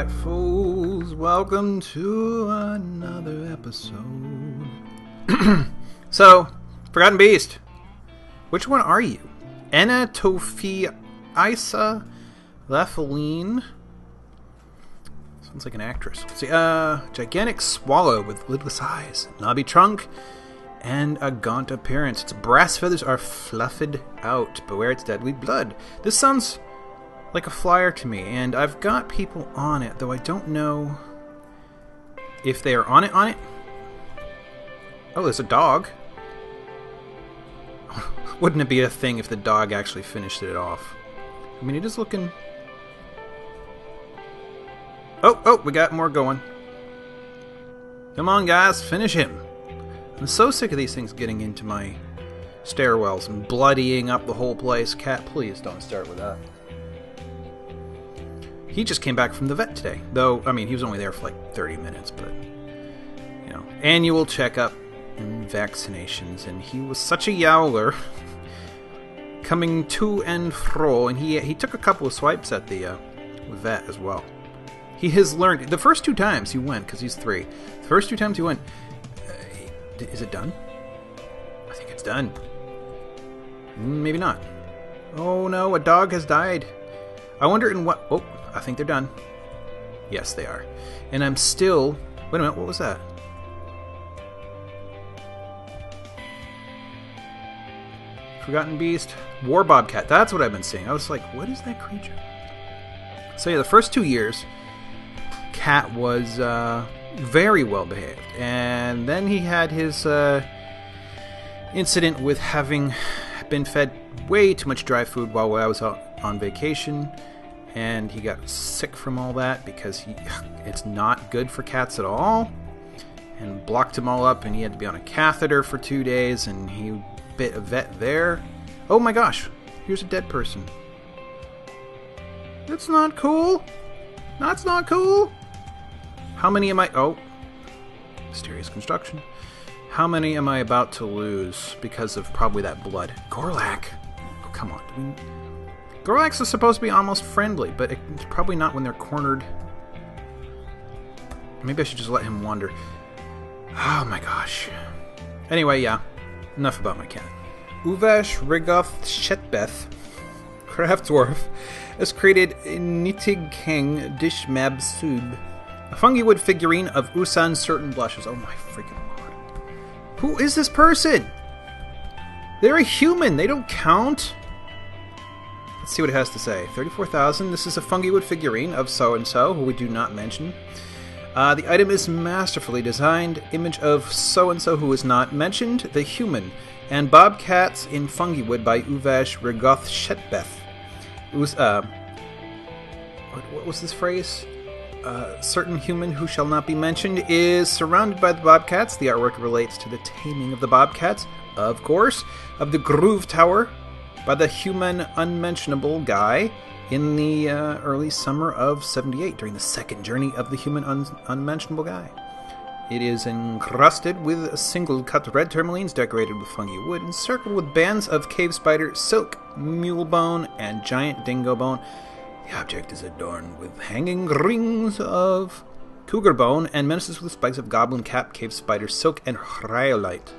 Forgetfuls, welcome to another episode. So, Forgotten Beast, which one are you? Anatophiisa Lephaline? Sounds like an actress. Let's see, gigantic swallow with lidless eyes, knobby trunk, and a gaunt appearance. Its brass feathers are fluffed out. Beware its deadly blood. This sounds like a flyer to me, and I've got people on it, though I don't know if they are on it. Oh, there's a dog. Wouldn't it be a thing if the dog actually finished it off? I mean, it is looking... Oh, we got more going. Come on, guys, finish him. I'm so sick of these things getting into my stairwells and bloodying up the whole place. Cat, please don't start with that. He just came back from the vet today. Though, I mean, he was only there for like 30 minutes, but, you know, annual checkup and vaccinations, and he was such a yowler, coming to and fro, and he took a couple of swipes at the vet as well. He has learned, the first two times he went, because he's 3, the first 2 times he went, is it done? I think it's done. Maybe not. Oh no, a dog has died. I wonder in what... Oh, I think they're done. Yes, they are. And I'm still... Wait a minute, what was that? Forgotten Beast. War Bobcat. That's what I've been seeing. I was like, what is that creature? So yeah, the first 2 years, Cat was very well behaved. And then he had his incident with having been fed way too much dry food while I was out on vacation. And he got sick from all that because it's not good for cats at all. And blocked him all up, and he had to be on a catheter for 2 days, and he bit a vet there. Oh my gosh, here's a dead person. That's not cool. That's not cool. How many am I... Oh, mysterious construction. How many am I about to lose because of probably that blood? Gorlak. Oh, come on. Gorlaks are supposed to be almost friendly, but it's probably not when they're cornered. Maybe I should just let him wander. Oh my gosh. Anyway, yeah. Enough about my cat. Uvash Rigoth Shetbeth, Craft Dwarf, has created Nitig King Dishmab Sub, a fungi wood figurine of Usan's certain blushes. Oh my freaking lord. Who is this person? They're a human. They don't count. Let's see what it has to say. 34,000. This is a fungi wood figurine of so-and-so, who we do not mention. The item is masterfully designed. Image of so-and-so who is not mentioned. The human. And Bobcats in fungi wood by Uvash Rigoth Shetbeth. What was this phrase? Certain human who shall not be mentioned is surrounded by the Bobcats. The artwork relates to the taming of the Bobcats, of course, of the Groove Tower, by the human unmentionable guy in the early summer of 78 during the second journey of the human unmentionable guy. It is encrusted with single-cut red tourmalines decorated with fungi wood, encircled with bands of cave spider, silk, mule bone, and giant dingo bone. The object is adorned with hanging rings of cougar bone and menaces with spikes of goblin cap, cave spider, silk, and rhyolite.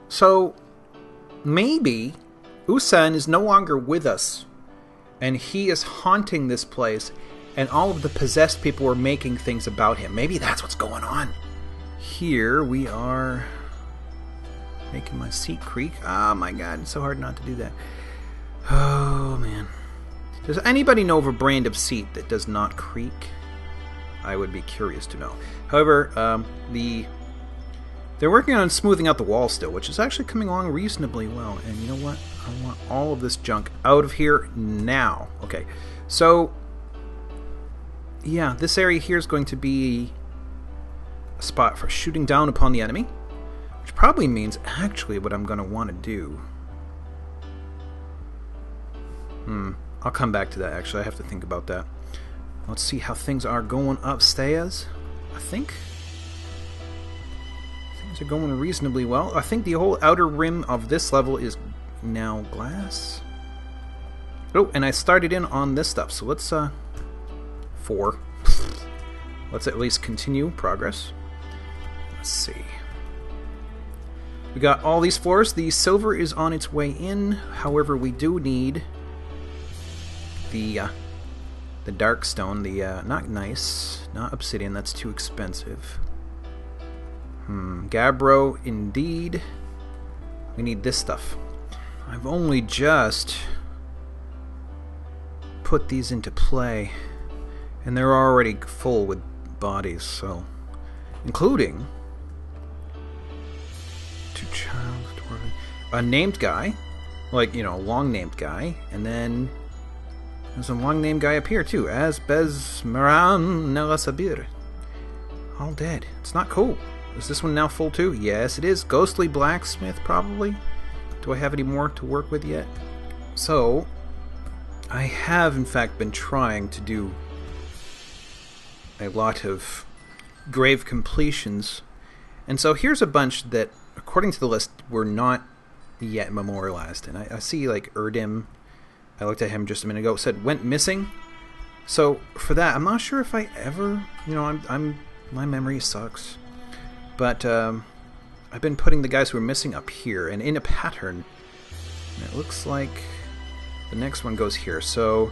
So, maybe Usan is no longer with us, and he is haunting this place, and all of the possessed people were making things about him. Maybe that's what's going on. Here we are making my seat creak. Oh my god, it's so hard not to do that. Oh man. Does anybody know of a brand of seat that does not creak? I would be curious to know. However, they're working on smoothing out the wall still, which is actually coming along reasonably well. And you know what? I want all of this junk out of here now. Okay, so yeah, this area here is going to be a spot for shooting down upon the enemy, which probably means actually what I'm going to want to do. I'll come back to that, actually. I have to think about that. Let's see how things are going upstairs. I think things are going reasonably well. I think the whole outer rim of this level is now glass. Oh, and I started in on this stuff, so let's 4. Let's at least continue progress. Let's see. We got all these floors. The silver is on its way in. However, we do need the dark stone. The not nice, not obsidian. That's too expensive. Gabbro, indeed. We need this stuff. I've only just put these into play, and they're already full with bodies. So, including a named guy, like, you know, a long named guy, and then there's a long named guy up here too, Asbez Maran Nelasabir. All dead. It's not cool. Is this one now full too? Yes, it is. Ghostly Blacksmith, probably. Do I have any more to work with yet? So, I have in fact been trying to do a lot of grave completions, and so here's a bunch that, according to the list, were not yet memorialized. And I see, like, Erdim, I looked at him just a minute ago, said went missing. So for that, I'm not sure if I ever, you know, my memory sucks, but I've been putting the guys who are missing up here and in a pattern, and it looks like the next one goes here. So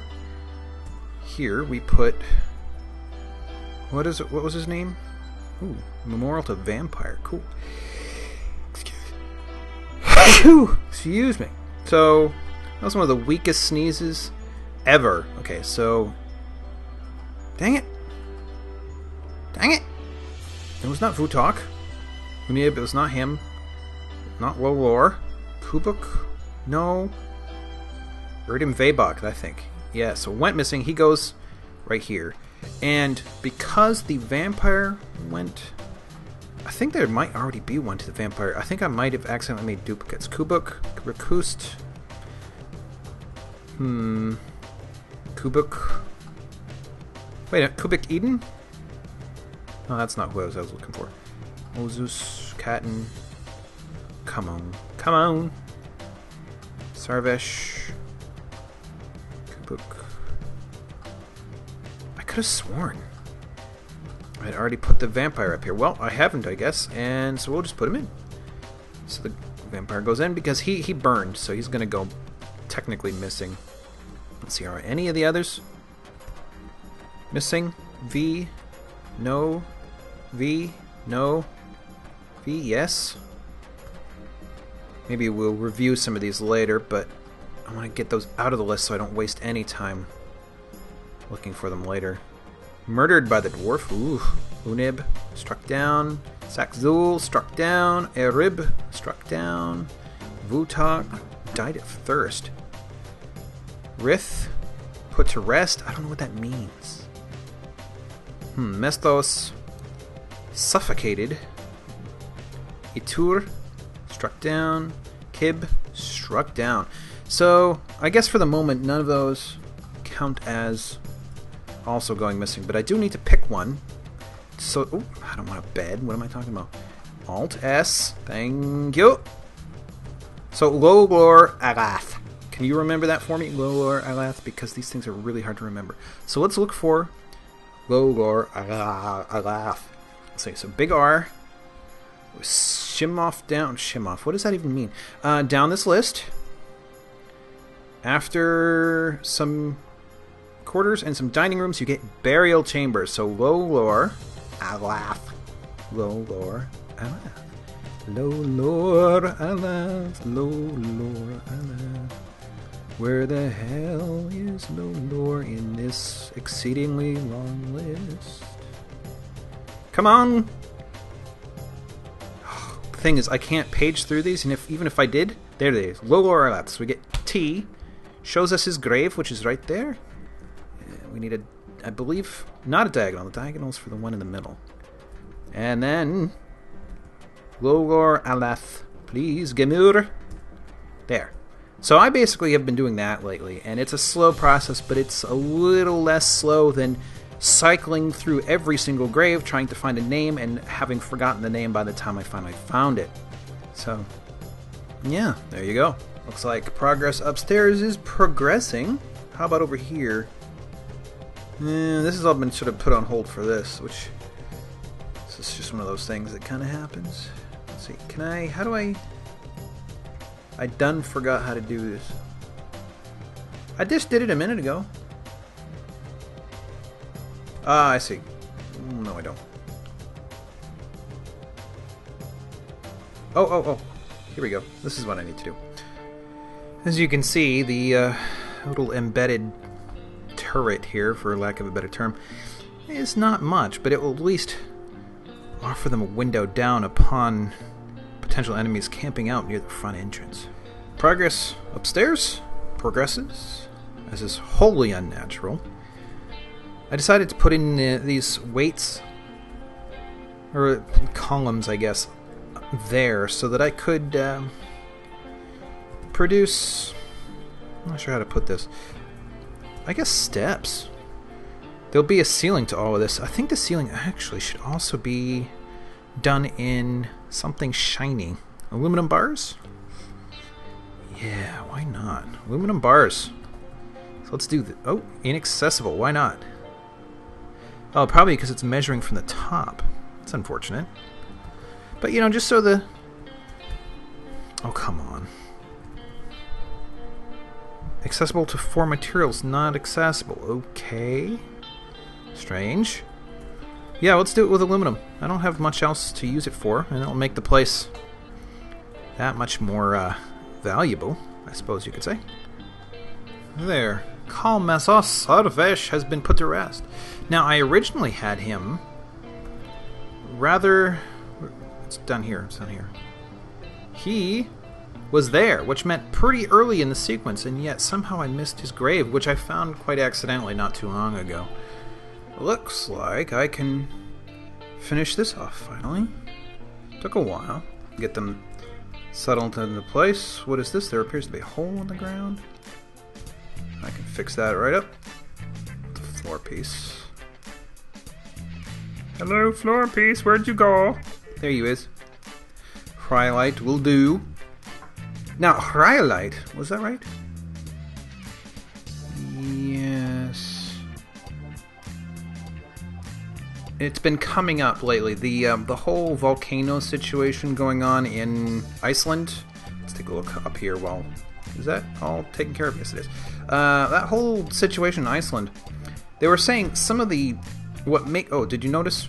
here we put, what was his name? Ooh, Memorial to Vampire. Cool. Excuse me. So that was one of the weakest sneezes ever. Okay, so dang it. It was not Vutok. It was not him. Not Lolor. Kubuk? No. Erdim Vabok, I think. Yeah, so went missing. He goes right here. And because the vampire went, I think there might already be one to the vampire. I think I might have accidentally made duplicates. Kubuk, Rakust. Kubuk. Wait, Kubik Eden? No, that's not who I was looking for. Ozus, Katten. Come on. Sarvesh. Kubuk. I could have sworn I'd already put the vampire up here. Well, I haven't, I guess, and so we'll just put him in. So the vampire goes in because he burned, so he's going to go technically missing. Let's see, are any of the others missing? V, no. V, no. V, yes. Maybe we'll review some of these later, but I want to get those out of the list so I don't waste any time looking for them later. Murdered by the dwarf. Ooh. Unib, struck down. Sakzul, struck down. Erib, struck down. Vutok, died of thirst. Rith, put to rest. I don't know what that means. Mestos, suffocated. Itur, struck down. Kib, struck down. So, I guess for the moment, none of those count as also going missing, but I do need to pick one. So, ooh, I don't want a bed. What am I talking about? Alt S. Thank you. So, Lolor Alath. Can you remember that for me? Lolor Alath, because these things are really hard to remember. So let's look for Lolor Alath. Let's see. So big R. Shimoff down. Shimoff. What does that even mean? Down this list. After some quarters and some dining rooms, you get burial chambers. So Lolor Alath. Lolor Alath. Lolor Alath. Lolor Alath. Where the hell is Lolor in this exceedingly long list? Come on! The thing is, I can't page through these, and even if I did, there it is. Lolor Alath. So we get T. Shows us his grave, which is right there. We need I believe, not a diagonal. The diagonal's for the one in the middle. And then Lolor Alath, please, Gemur. There. So I basically have been doing that lately, and it's a slow process, but it's a little less slow than cycling through every single grave, trying to find a name, and having forgotten the name by the time I finally found it. So, yeah, there you go. Looks like progress upstairs is progressing. How about over here? This has all been sort of put on hold for this, which this is just one of those things that kind of happens. Let's see, can I, how do I done forgot how to do this. I just did it a minute ago. Ah, I see. No, I don't. Oh. Here we go. This is what I need to do. As you can see, the little embedded turret here, for lack of a better term, is not much, but it will at least offer them a window down upon potential enemies camping out near the front entrance. Progress upstairs progresses, as is wholly unnatural. I decided to put in these weights, or columns, I guess, there, so that I could produce, I'm not sure how to put this, I guess steps. There'll be a ceiling to all of this. I think the ceiling actually should also be done in something shiny. Aluminum bars? Yeah, why not? Aluminum bars. So let's do oh, inaccessible. Why not? Oh, probably because it's measuring from the top. That's unfortunate. But, you know, just so the... Oh, come on. Accessible to 4 materials, not accessible. Okay. Strange. Yeah, let's do it with aluminum. I don't have much else to use it for, and it'll make the place that much more valuable, I suppose you could say. There. Kalmasos Sarvesh has been put to rest. Now, I originally had him rather... It's down here. It's down here. He was there, which meant pretty early in the sequence, and yet somehow I missed his grave, which I found quite accidentally not too long ago. Looks like I can finish this off finally. Took a while. Get them settled into place. What is this? There appears to be a hole in the ground. I can fix that right up. The floor piece. Hello, floor piece. Where'd you go? There you is. Hyalite will do. Now, hyalite, was that right? Yes. It's been coming up lately. The whole volcano situation going on in Iceland. Let's take a look up here. Well, is that all taken care of? Yes, it is. That whole situation in Iceland. They were saying some of the oh, did you notice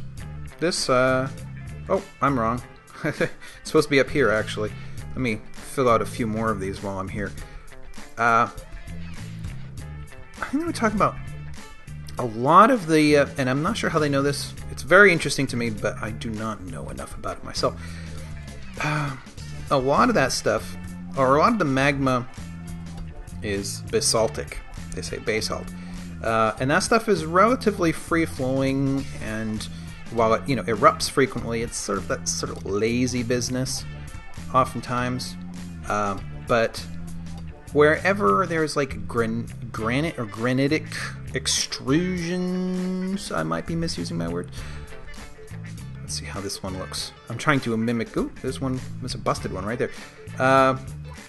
this? Oh, I'm wrong. It's supposed to be up here, actually. Let me fill out a few more of these while I'm here. I think we're talking about a lot of the, and I'm not sure how they know this. It's very interesting to me, but I do not know enough about it myself. A lot of that stuff, or a lot of the magma is basaltic. They say basalt. And that stuff is relatively free-flowing, and while it, erupts frequently, it's sort of that sort of lazy business, oftentimes. But wherever there's like granite or granitic extrusions, I might be misusing my word. Let's see how this one looks. I'm trying to mimic. Ooh, this one was a busted one right there.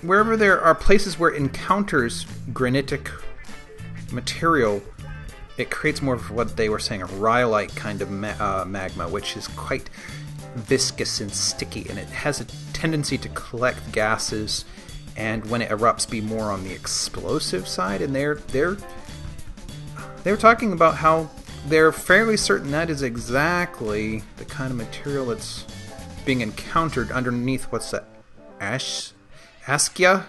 Wherever there are places where it encounters granitic material, it creates more of what they were saying, a rhyolite kind of magma, which is quite viscous and sticky, and it has a tendency to collect gases, and when it erupts, be more on the explosive side. And they're talking about how they're fairly certain that is exactly the kind of material that's being encountered underneath. What's that? Askia?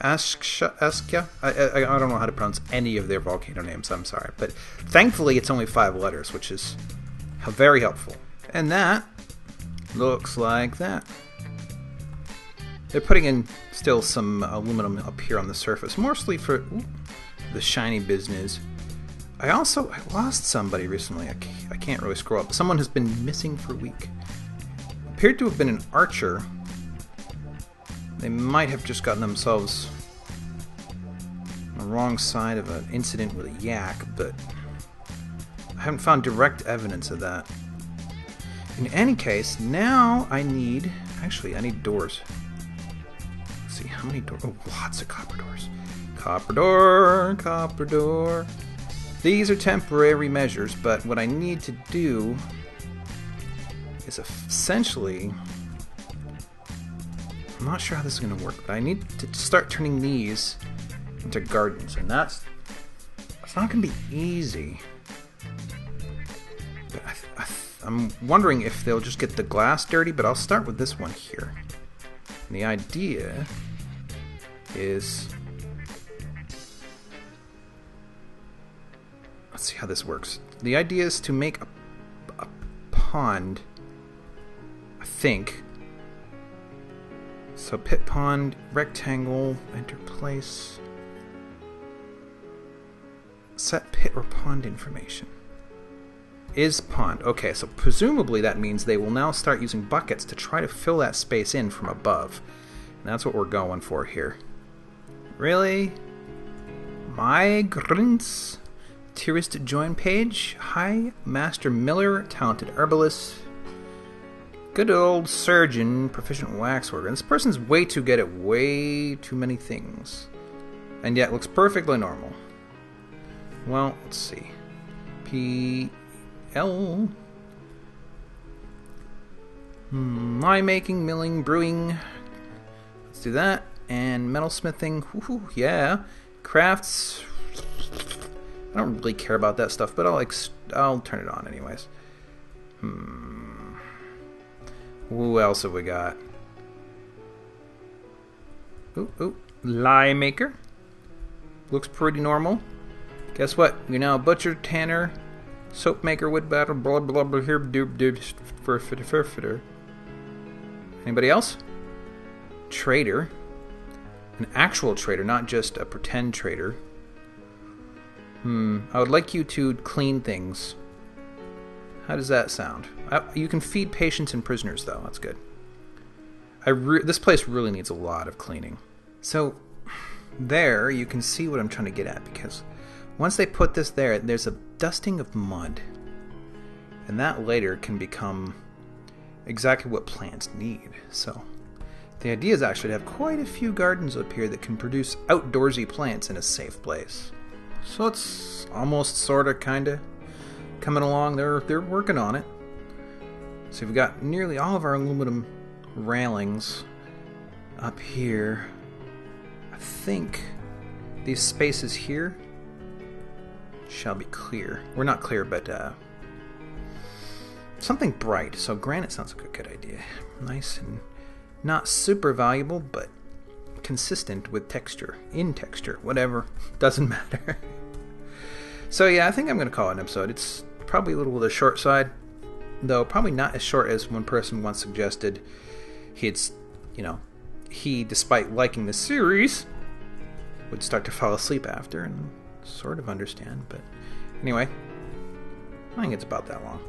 Askia? I don't know how to pronounce any of their volcano names, I'm sorry. But thankfully it's only 5 letters, which is very helpful. And that looks like that. They're putting in still some aluminum up here on the surface, mostly for the shiny business. I lost somebody recently. I can't really scroll up. Someone has been missing for a week. Appeared to have been an archer. They might have just gotten themselves on the wrong side of an incident with a yak, but I haven't found direct evidence of that. In any case, now I need doors. Let's see, how many doors? Oh, lots of copper doors. Copper door, copper door. These are temporary measures, but what I need to do is essentially... I'm not sure how this is going to work, but I need to start turning these into gardens, and that's not going to be easy. But I'm wondering if they'll just get the glass dirty, but I'll start with this one here. And the idea is... Let's see how this works. The idea is to make a pond, I think. So pit pond, rectangle, enter place. Set pit or pond information. Is pond. Okay, so presumably that means they will now start using buckets to try to fill that space in from above. And that's what we're going for here. Really? Migrants? Tourist join page. Hi, Master Miller, talented herbalist. Good old surgeon, proficient waxworker. This person's way too good at way too many things. And yet looks perfectly normal. Well, let's see. P.L. Lye making, milling, brewing. Let's do that. And metalsmithing. Woohoo, yeah. Crafts. I don't really care about that stuff, but I'll turn it on anyways. Who else have we got? Ooh. Lye maker. Looks pretty normal. Guess what? You're now a butcher, tanner, soap maker, wood batter, blah blah blah, here, fitter. Anybody else? Trader. An actual trader, not just a pretend trader. I would like you to clean things. How does that sound? You can feed patients and prisoners, though. That's good. This place really needs a lot of cleaning. So, there, you can see what I'm trying to get at, because once they put this there, there's a dusting of mud. And that later can become exactly what plants need. So, the idea is actually to have quite a few gardens up here that can produce outdoorsy plants in a safe place. So it's almost, sorta, kinda coming along. They're working on it. So we've got nearly all of our aluminum railings up here. I think these spaces here shall be clear. We're not clear, but something bright. So granite sounds like a good idea. Nice and not super valuable, but consistent with texture, in texture, whatever, doesn't matter. So yeah, I think I'm going to call it an episode. It's probably a little on the short side, though probably not as short as one person once suggested. He, despite liking the series, would start to fall asleep after, and sort of understand, but anyway, I think it's about that long.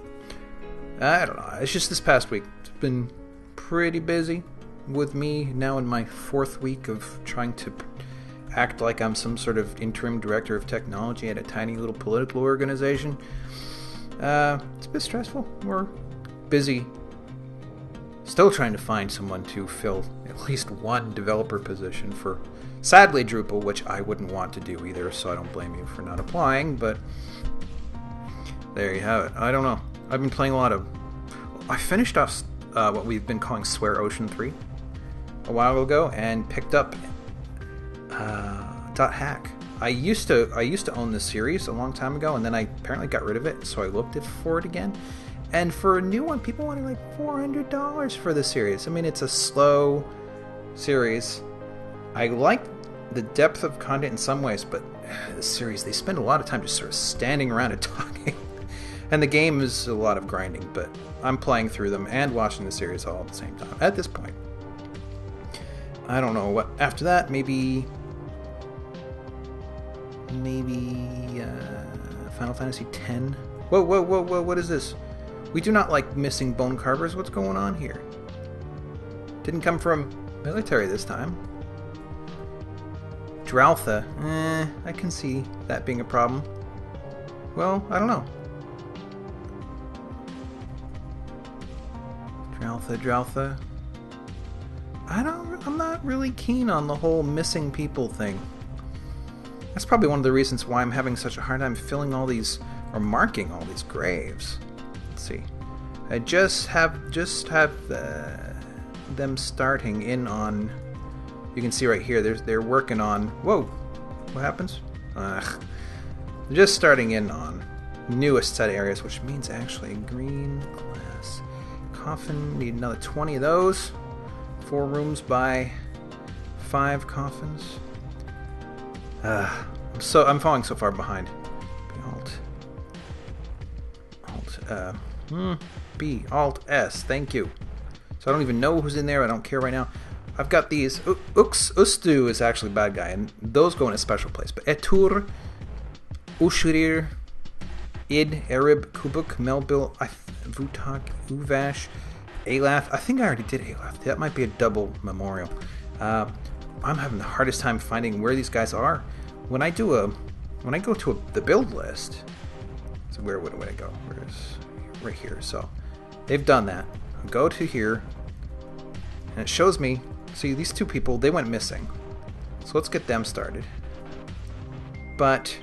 I don't know, it's just this past week, it's been pretty busy with me now in my 4th week of trying to act like I'm some sort of interim director of technology at a tiny little political organization. It's a bit stressful. We're busy still trying to find someone to fill at least one developer position for, sadly, Drupal, which I wouldn't want to do either, so I don't blame you for not applying, but there you have it. I don't know. I've been playing a lot of... I finished off what we've been calling Swear Ocean 3 a while ago and picked up .hack. I used to own this series a long time ago, and then I apparently got rid of it, so I looked for it again. And for a new one, people wanted like $400 for the series. I mean, it's a slow series. I like the depth of content in some ways, but the series, they spend a lot of time just sort of standing around and talking. And the game is a lot of grinding, but I'm playing through them and watching the series all at the same time at this point. I don't know what after that. Maybe Final Fantasy X. Whoa! What is this? We do not like missing bone carvers. What's going on here? Didn't come from military this time. Draltha. I can see that being a problem. Well, I don't know. Draltha. I'm not really keen on the whole missing people thing. That's probably one of the reasons why I'm having such a hard time filling all these, or marking all these graves. Let's see. I just have them starting in on. You can see right here. They're working on. Whoa, what happens? They're just starting in on newest set areas, which means actually green glass coffin. Need another 20 of those. 4 rooms by 5 coffins. I'm falling so far behind. B Alt S. Thank you. So I don't even know who's in there. I don't care right now. I've got these. Ustu is actually a bad guy, and those go in a special place. But Etur, Ushrir, Id, Arib, Kubuk, Melbil, Vutak, Uvash, Alath. I think I already did Alath. That might be a double memorial. I'm having the hardest time finding where these guys are. When I go to the build list, so where would I go? Where's right here? So they've done that. I'll go to here, and it shows me. See, these 2 people, they went missing. So let's get them started. But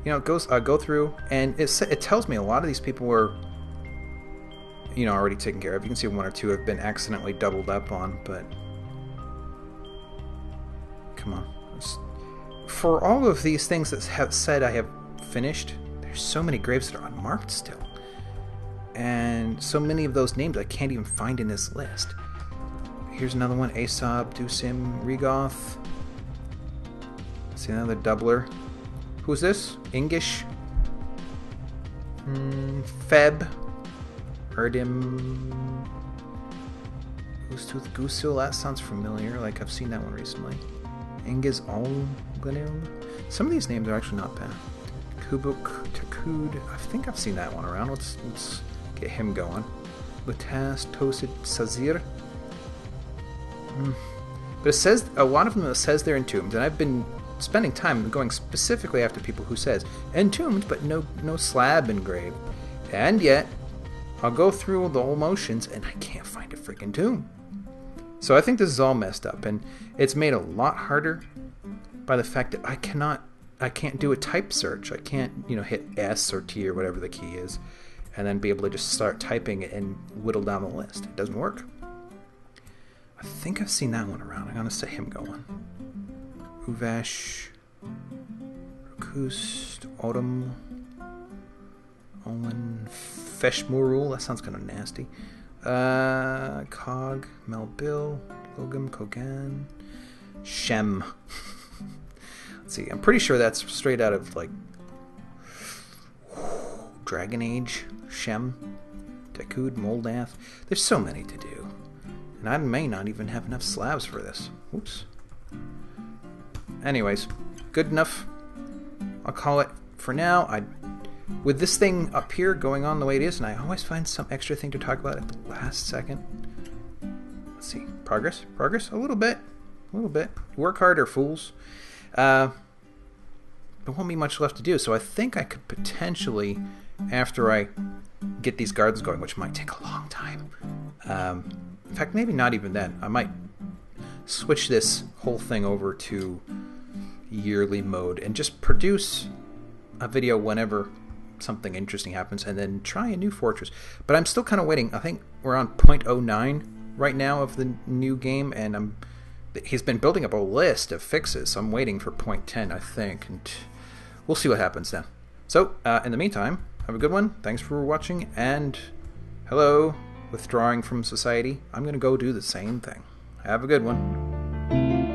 you know, it goes. I go through, and it tells me a lot of these people were, you know, already taken care of. You can see 1 or 2 have been accidentally doubled up on, but come on. For all of these things that have said I have finished, there's so many graves that are unmarked still. And so many of those names I can't even find in this list. Here's another one. Aesop, Dusim, Regoth. See another doubler. Who's this? Ingish. Feb. Erdim. Goose-tooth Goosil. That sounds familiar. Like I've seen that one recently. Ingiz Olganum. Some of these names are actually not bad. Kubuk, Takud. I think I've seen that one around. Let's get him going. Lutas, Tosid, Sazir. But it says, a lot of them it says they're entombed, and I've been spending time going specifically after people who says entombed, but no slab engraved. And yet, I'll go through the whole motions, and I can't find a freaking tomb. So I think this is all messed up, and it's made a lot harder by the fact that I can't do a type search. I can't, you know, hit S or T or whatever the key is, and then be able to just start typing it and whittle down the list. It doesn't work. I think I've seen that one around. I'm gonna set him going. Uvash, Rakust, Autumn, Olin, Feshmurul. That sounds kind of nasty. Cog, Melbil, Logum, Kogan, Shem. Let's see. I'm pretty sure that's straight out of like Dragon Age. Shem, Takud, Moldath. There's so many to do. And I may not even have enough slabs for this. Oops. Anyways, good enough. I'll call it for now. With this thing up here going on the way it is, and I always find some extra thing to talk about at the last second. Let's see. Progress? A little bit. Work harder, fools. There won't be much left to do, so I think I could potentially, after I get these gardens going, which might take a long time. In fact, maybe not even then. I might switch this whole thing over to yearly mode and just produce a video whenever something interesting happens, and then try a new fortress. But I'm still kind of waiting. I think we're on 0.09 right now of the new game, and he's been building up a list of fixes, so I'm waiting for 0.10, I think, and we'll see what happens then. So, in the meantime, have a good one. Thanks for watching, and hello, withdrawing from society. I'm going to go do the same thing. Have a good one.